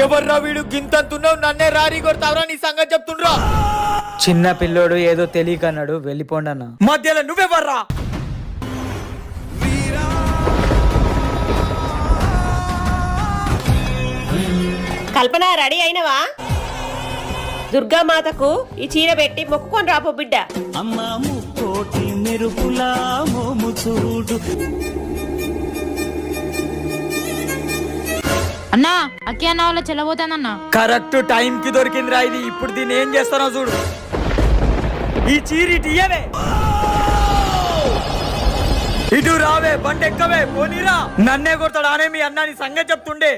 ఎవర్రా వీడు గింతంతున్నావు నన్నే రారీ కొడతావురా నీ సంగతి చెప్తుండ్రా. చిన్న పిల్లోడు ఏదో తెలియక అన్నాడు, వెళ్ళిపోండి అన్న. మధ్యలో నువ్వెవర్రా? కల్పన రెడీ అయినవా? దుర్గామాతకు ఈ చీర పెట్టి మొక్కుకొని రాపో బిడ్డ. అమ్మా ముక్కోటి మెరుపులా మోము చూడు. అన్నా అక్కి అన్న వాళ్ళ చెల్లబోతానన్నా. కరెక్ట్ టైం కి దొరికిందిరా ఇది. ఇప్పుడు దీన్ని ఏం చేస్తానో చూడు. ఈ చీరి ఇయ్యవే, ఇటు రావే, బండి ఎక్కవే, పోనీరా. నన్నే కొడతాడు అనే మీ అన్న నీ సంగతి చెప్తుండే.